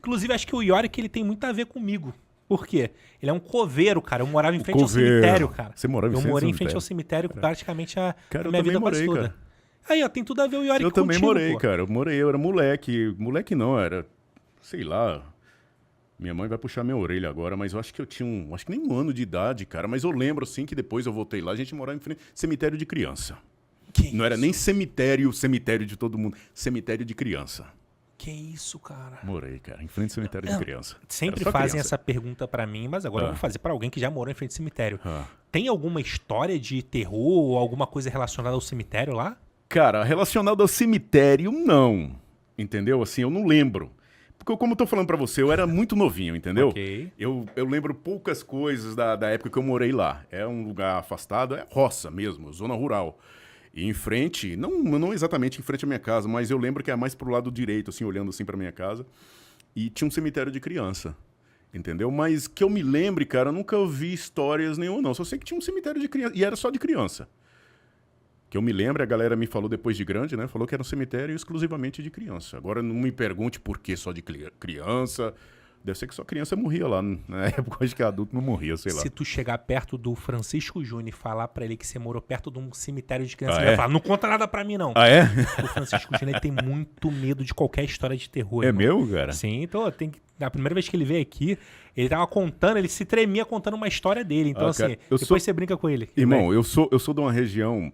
Inclusive, acho que o Yorick, ele tem muito a ver comigo. Por quê? Ele é um coveiro, cara. Eu morava em frente ao Coveiro. cemitério, cara. Você morava em Eu frente ao morei em frente cemitério? ao cemitério praticamente a Cara, eu minha também vida quase morei, toda. cara. Aí, ó, tem tudo a ver o Yorick Eu também contigo, morei, pô. cara. Eu era moleque. Moleque não, era, sei lá. Minha mãe vai puxar minha orelha agora, mas eu acho que eu tinha acho que nem um ano de idade, cara. Mas eu lembro, assim, que depois eu voltei lá, a gente morava em frente cemitério de criança. Que Não era isso? nem cemitério de todo mundo. Cemitério de criança. Que isso, cara? Morei, cara, em frente ao cemitério de criança. Sempre Era só fazem criança. essa pergunta pra mim, mas agora eu vou fazer pra alguém que já morou em frente ao cemitério. Tem alguma história de terror ou alguma coisa relacionada ao cemitério lá? Cara, relacionado ao cemitério, não. Entendeu? Assim, eu não lembro. Porque, como eu tô falando pra você, eu era muito novinho, entendeu? Ok. Eu lembro poucas coisas da época que eu morei lá. É um lugar afastado, é roça mesmo, zona rural. E em frente, não exatamente em frente à minha casa, mas eu lembro que é mais pro lado direito, assim, olhando assim pra minha casa. E tinha um cemitério de criança, entendeu? Mas que eu me lembre, cara, eu nunca ouvi histórias nenhuma, não. Só sei que tinha um cemitério de criança, e era só de criança. Que eu me lembro, a galera me falou depois de grande, né? Falou que era um cemitério exclusivamente de criança. Agora não me pergunte por que só de criança. Deve ser que só criança morria lá. Na época, acho que adulto não morria, sei lá. Se tu chegar perto do Francisco Júnior e falar pra ele que você morou perto de um cemitério de criança, Ah, ele vai é? falar, não conta nada pra mim, não. Ah, é? O Francisco Júnior ele tem muito medo de qualquer história de terror. É irmão. meu, cara? Sim, então na primeira vez que ele veio aqui, ele tava contando, ele se tremia contando uma história dele. Então, Ah, cara, assim, eu depois sou- você brinca com ele. Irmão, eu sou de uma região...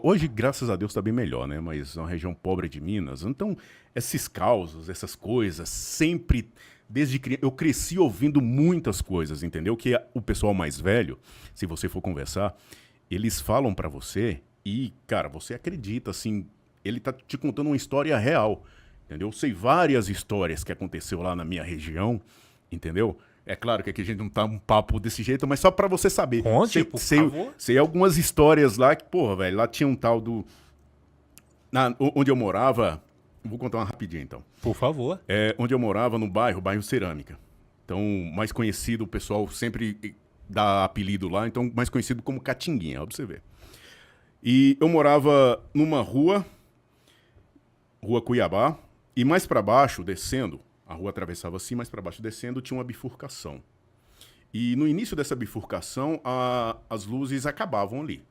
Hoje, graças a Deus, tá bem melhor, né? Mas é uma região pobre de Minas. Então, esses causos, essas coisas, sempre... Desde criança, eu cresci ouvindo muitas coisas, entendeu? Que o pessoal mais velho, se você for conversar, eles falam pra você e, cara, você acredita, assim, ele tá te contando uma história real, entendeu? Eu sei várias histórias que aconteceu lá na minha região, entendeu? É claro que aqui a gente não tá um papo desse jeito, mas só pra você saber. Conte, por favor. Sei algumas histórias lá que, porra, velho, lá tinha um tal do... onde eu morava... Vou contar uma rapidinho, então. Por favor. Onde eu morava, no bairro Cerâmica. Então, mais conhecido, o pessoal sempre dá apelido lá, então mais conhecido como Catinguinha, ó, pra você ver. E eu morava numa rua Cuiabá, e mais pra baixo, descendo, a rua atravessava assim, mais pra baixo descendo, tinha uma bifurcação. E no início dessa bifurcação, as luzes acabavam ali.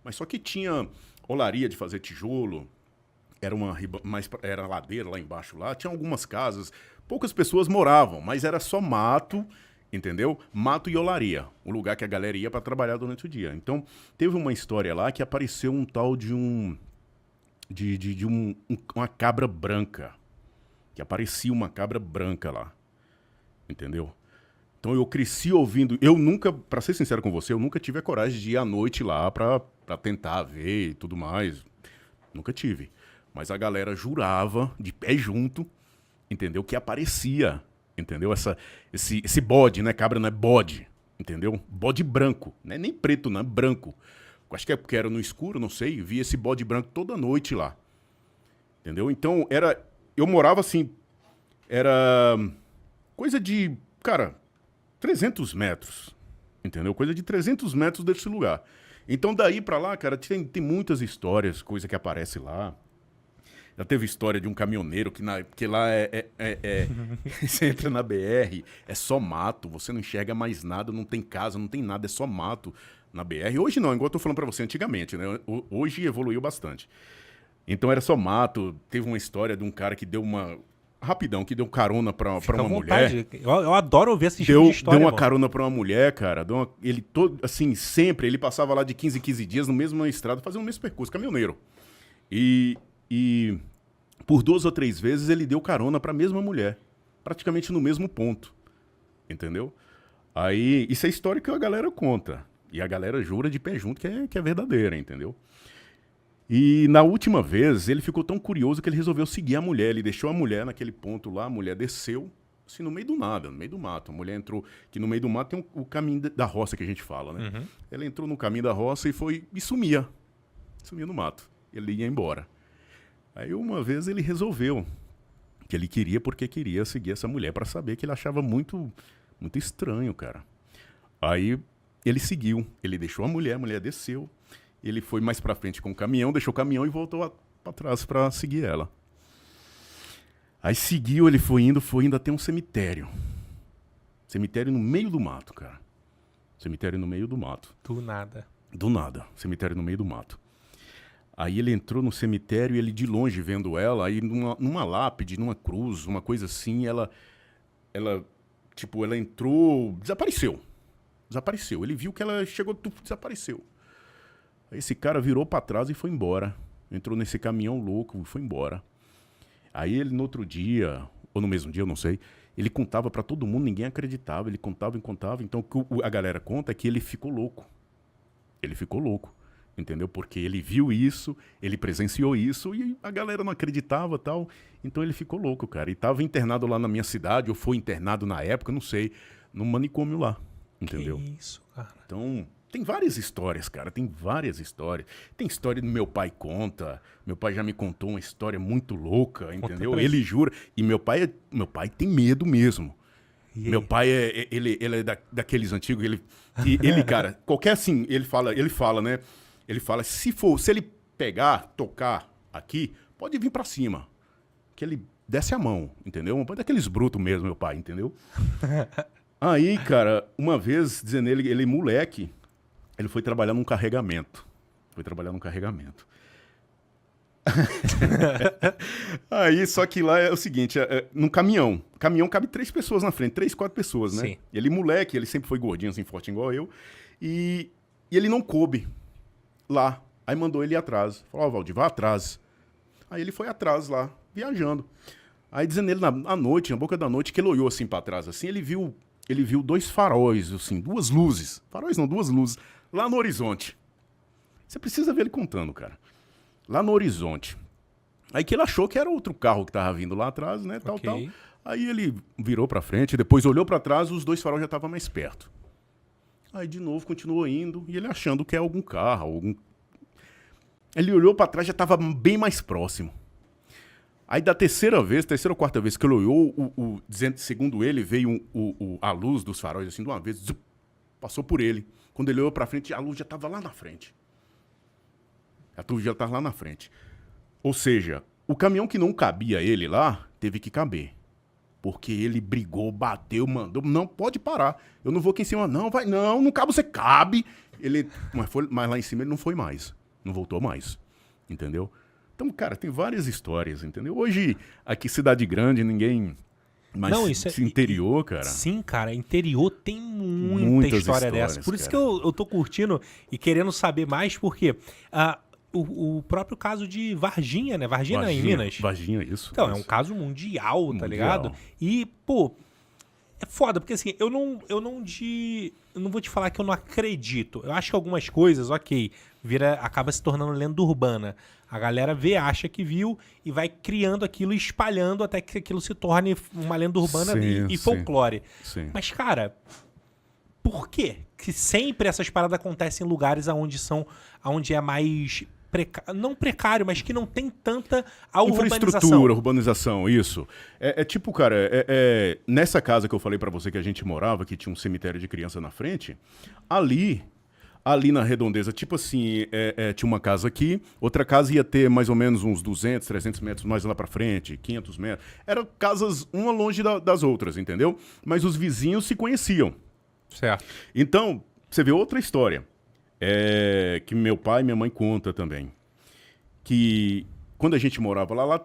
Mas só que tinha olaria de fazer tijolo, era ladeira lá embaixo lá, tinha algumas casas, poucas pessoas moravam, mas era só mato, entendeu? Mato e olaria, o lugar que a galera ia para trabalhar durante o dia. Então, teve uma história lá que apareceu um tal de uma cabra branca, que aparecia uma cabra branca lá, entendeu? Então eu cresci ouvindo, eu nunca, para ser sincero com você, eu nunca tive a coragem de ir à noite lá para tentar ver e tudo mais, nunca tive. Mas a galera jurava, de pé junto, entendeu? Que aparecia, entendeu? Esse bode, né? Cabra não é bode, entendeu? Bode branco, não é nem preto, não é branco. Acho que é porque era no escuro, não sei. Via esse bode branco toda noite lá, entendeu? Então, eu morava assim, era coisa de, cara, 300 metros, entendeu? Coisa de 300 metros desse lugar. Então, daí pra lá, cara, tem muitas histórias, coisa que aparece lá. Já teve história de um caminhoneiro que lá você entra na BR, é só mato, você não enxerga mais nada, não tem casa, não tem nada, é só mato na BR. Hoje não, igual eu tô falando pra você, antigamente, né? Hoje evoluiu bastante. Então era só mato. Teve uma história de um cara que deu que deu carona pra uma mulher. Eu adoro ouvir esse tipo de história. Deu uma carona pra uma mulher, cara. Ele todo, assim, sempre, ele passava lá de 15 em 15 dias no mesmo estrada, fazendo o mesmo percurso, caminhoneiro. E por 2 ou 3 vezes ele deu carona pra mesma mulher, praticamente no mesmo ponto, entendeu? Aí, isso é história que a galera conta, e a galera jura de pé junto que é verdadeira, entendeu? E na última vez, ele ficou tão curioso que ele resolveu seguir a mulher, ele deixou a mulher naquele ponto lá, a mulher desceu, assim, no meio do nada, no meio do mato. A mulher entrou, que no meio do mato tem o caminho da roça que a gente fala, né? Uhum. Ela entrou no caminho da roça e sumia no mato, ele ia embora. Aí uma vez ele resolveu que ele queria porque queria seguir essa mulher para saber que ele achava muito, muito estranho, cara. Aí ele seguiu, ele deixou a mulher desceu, ele foi mais para frente com o caminhão, deixou o caminhão e voltou para trás para seguir ela. Aí seguiu, ele foi indo até um cemitério. Cemitério no meio do mato, cara. Cemitério no meio do mato. Do nada. Do nada. Cemitério no meio do mato. Aí ele entrou no cemitério e ele de longe vendo ela, aí numa lápide, numa cruz, uma coisa assim, ela entrou, desapareceu. Desapareceu. Ele viu que ela chegou, desapareceu. Aí esse cara virou pra trás e foi embora. Entrou nesse caminhão louco e foi embora. Aí ele no outro dia, ou no mesmo dia, eu não sei, ele contava pra todo mundo, ninguém acreditava, ele contava e contava. Então o que a galera conta é que ele ficou louco. Ele ficou louco. Entendeu? Porque ele viu isso, ele presenciou isso e a galera não acreditava e tal. Então ele ficou louco, cara. E tava internado lá na minha cidade, ou foi internado na época, não sei, no manicômio lá. Entendeu? Que isso, cara. Então, tem várias histórias, cara. Tem várias histórias. Tem história do meu pai conta. Meu pai já me contou uma história muito louca, entendeu? Ele jura. E meu pai tem medo mesmo. Meu pai ele é daqueles antigos, ele, cara, qualquer assim, ele fala, né? Ele fala, se ele pegar, tocar aqui, pode vir pra cima. Que ele desce a mão, entendeu? Um pai daqueles brutos mesmo, meu pai, entendeu? Aí, cara, uma vez, dizendo ele moleque, ele foi trabalhar num carregamento. Aí, só que lá é o seguinte, num caminhão. Caminhão cabe 3 pessoas na frente, 3, 4 pessoas, né? Sim. Ele moleque, ele sempre foi gordinho, assim, forte igual eu. E ele não coube lá. Aí mandou ele ir atrás. Falou, Valdir, vai atrás. Aí ele foi atrás lá, viajando. Aí dizendo ele na noite, na boca da noite, que ele olhou assim pra trás, assim, ele viu 2 faróis, assim, 2 luzes. Faróis não, 2 luzes. Lá no horizonte. Você precisa ver ele contando, cara. Lá no horizonte. Aí que ele achou que era outro carro que tava vindo lá atrás, né, tal. Aí ele virou pra frente, depois olhou pra trás, os 2 faróis já estavam mais perto. Aí de novo continuou indo, e ele achando que é algum carro, Ele olhou pra trás, já tava bem mais próximo. Aí da terceira ou 4ª vez que ele olhou, segundo ele, veio a luz dos faróis assim de uma vez, passou por ele. Quando ele olhou pra frente, a luz já tava lá na frente. Ou seja, o caminhão que não cabia ele lá, teve que caber. Porque ele brigou, bateu, mandou, não pode parar. Eu não vou aqui em cima, não, vai, não cabe, você cabe. Mas lá em cima ele não foi mais, não voltou mais, entendeu? Então, cara, tem várias histórias, entendeu? Hoje, aqui cidade grande, ninguém... Mas interior, cara... Sim, cara, interior tem muita história dessa. Por isso que eu tô curtindo e querendo saber mais, porque... O próprio caso de Varginha, né? Varginha em Minas. Varginha, isso. Então, é um caso mundial, tá ligado? E, pô, é foda, porque assim, eu não vou te falar que eu não acredito. Eu acho que algumas coisas, ok, acaba se tornando lenda urbana. A galera vê, acha que viu e vai criando aquilo e espalhando até que aquilo se torne uma lenda urbana e folclore. Sim. Mas, cara, por quê? Que sempre essas paradas acontecem em lugares onde é mais... não precário, mas que não tem tanta infraestrutura, urbanização, isso. É tipo, cara, nessa casa que eu falei pra você que a gente morava, que tinha um cemitério de criança na frente, ali na redondeza, tipo assim, tinha uma casa aqui, outra casa ia ter mais ou menos uns 200, 300 metros mais lá pra frente, 500 metros. Eram casas uma longe das outras, entendeu? Mas os vizinhos se conheciam. Certo. Então, você vê outra história. Que meu pai e minha mãe contam também, que quando a gente morava lá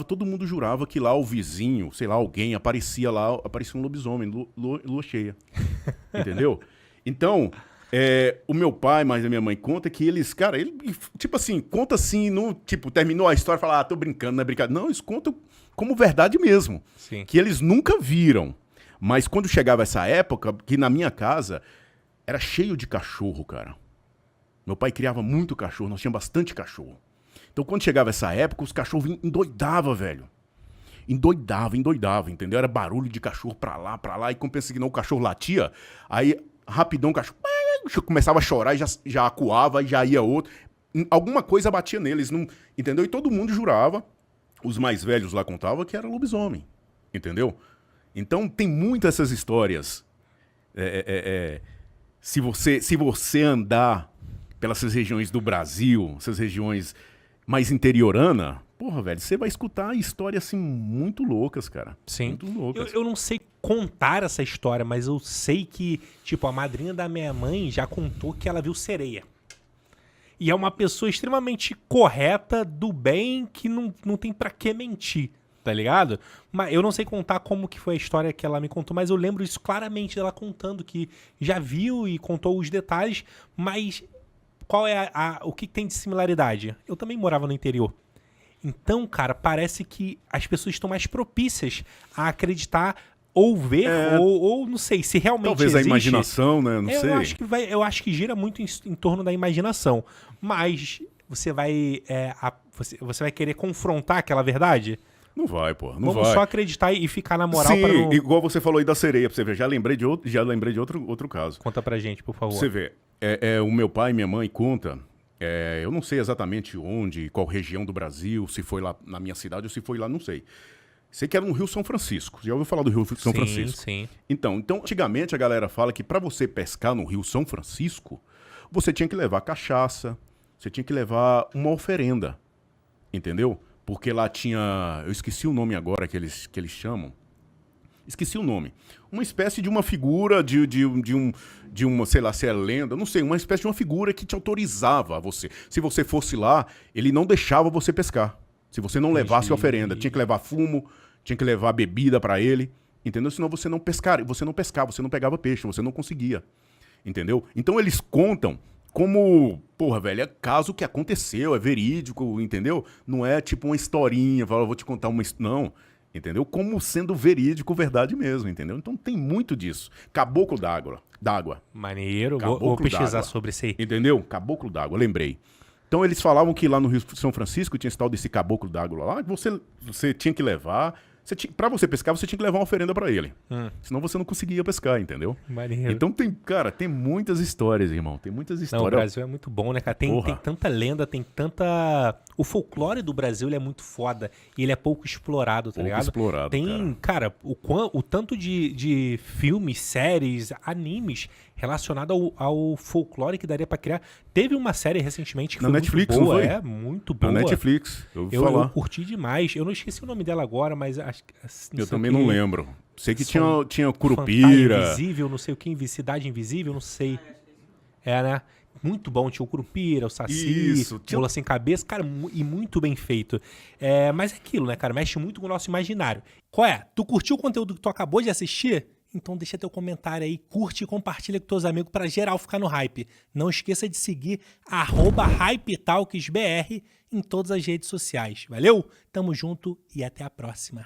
todo mundo jurava que lá o vizinho, sei lá, alguém aparecia um lobisomem, lua cheia, entendeu? Então, o meu pai, mas a minha mãe conta que eles, cara, tipo assim, conta assim, tipo, terminou a história e fala, tô brincando, não é brincadeira. Não, eles contam como verdade mesmo. Sim. Que eles nunca viram, mas quando chegava essa época, que na minha casa era cheio de cachorro, cara. Meu pai criava muito cachorro, nós tínhamos bastante cachorro. Então, quando chegava essa época, os cachorros endoidavam, velho. Endoidava, entendeu? Era barulho de cachorro pra lá, e como pensa que não, o cachorro latia, aí, rapidão, o cachorro começava a chorar, e já acuava, e já ia outro. Alguma coisa batia neles, não, entendeu? E todo mundo jurava, os mais velhos lá contavam que era lobisomem, entendeu? Então, tem muitas essas histórias. Se você andar pelas regiões do Brasil, essas regiões mais interiorana, porra, velho, você vai escutar histórias, assim, muito loucas, cara. Sim. Muito loucas. Eu não sei contar essa história, mas eu sei que, tipo, a madrinha da minha mãe já contou que ela viu sereia. E é uma pessoa extremamente correta, do bem, que não tem pra que mentir, tá ligado? Mas eu não sei contar como que foi a história que ela me contou, mas eu lembro isso claramente dela contando que já viu e contou os detalhes, mas qual é o que tem de similaridade? Eu também morava no interior. Então, cara, parece que as pessoas estão mais propícias a acreditar ou ver, ou não sei, se realmente Talvez existe. a imaginação, né? Não sei. Eu acho que gira muito em torno da imaginação. Mas você vai, você vai querer confrontar aquela verdade? Não vai, pô. Não Vamos vai. só acreditar e ficar na moral. Sim, pra não... igual você falou aí da sereia, pra você ver. Já lembrei de outro caso. Conta pra gente, por favor. Você vê, o meu pai e minha mãe conta, eu não sei exatamente onde, qual região do Brasil, se foi lá na minha cidade ou se foi lá, não sei. Sei que era no Rio São Francisco. Já ouviu falar do Rio São Francisco? Sim. Então, antigamente a galera fala que pra você pescar no Rio São Francisco, você tinha que levar cachaça, você tinha que levar uma oferenda, entendeu? Porque lá tinha, eu esqueci o nome agora que eles chamam, esqueci o nome, uma espécie de uma figura de uma, sei lá, se é lenda, não sei, uma espécie de uma figura que te autorizava a você. Se você fosse lá, ele não deixava você pescar. Se você não levasse a oferenda, tinha que levar fumo, tinha que levar bebida pra ele, entendeu? Senão você não pescava, você não pegava peixe, você não conseguia, entendeu? Então eles contam como, porra, velho, é caso que aconteceu, é verídico, entendeu? Não é tipo uma historinha, vou te contar uma... Não, entendeu? Como sendo verídico, verdade mesmo, entendeu? Então tem muito disso. Caboclo d'água. Maneiro, vou pesquisar sobre isso aí. Entendeu? Caboclo d'água, lembrei. Então eles falavam que lá no Rio São Francisco tinha esse tal desse caboclo d'água lá, que você tinha que levar... Pra você pescar, você tinha que levar uma oferenda pra ele. Senão você não conseguia pescar, entendeu? Maneiro. Então tem muitas histórias, irmão. Tem muitas histórias. Não, o Brasil é muito bom, né, cara? Tem tanta lenda, tem tanta... O folclore do Brasil, ele é muito foda. E ele é pouco explorado, tá ligado? Explorado, tem, cara, o tanto de filmes, séries, animes relacionado ao folclore que daria pra criar. Teve uma série recentemente que na foi Netflix, muito boa. não foi? É, muito boa. Na Netflix, eu ouvi Eu falar. curti demais. Eu não esqueci o nome dela agora, mas acho que... Eu também não lembro. Sei que tinha Fantasma Curupira. Invisível, não sei o que, Cidade Invisível, não sei. É, né? Muito bom, tinha o Curupira, o Saci, Mula Sem Cabeça, cara, e muito bem feito. Mas é aquilo, né, cara? Mexe muito com o nosso imaginário. Qual é? Tu curtiu o conteúdo que tu acabou de assistir? Então deixa teu comentário aí, curte e compartilha com teus amigos pra geral ficar no hype. Não esqueça de seguir @HypeTalksBR em todas as redes sociais. Valeu? Tamo junto e até a próxima.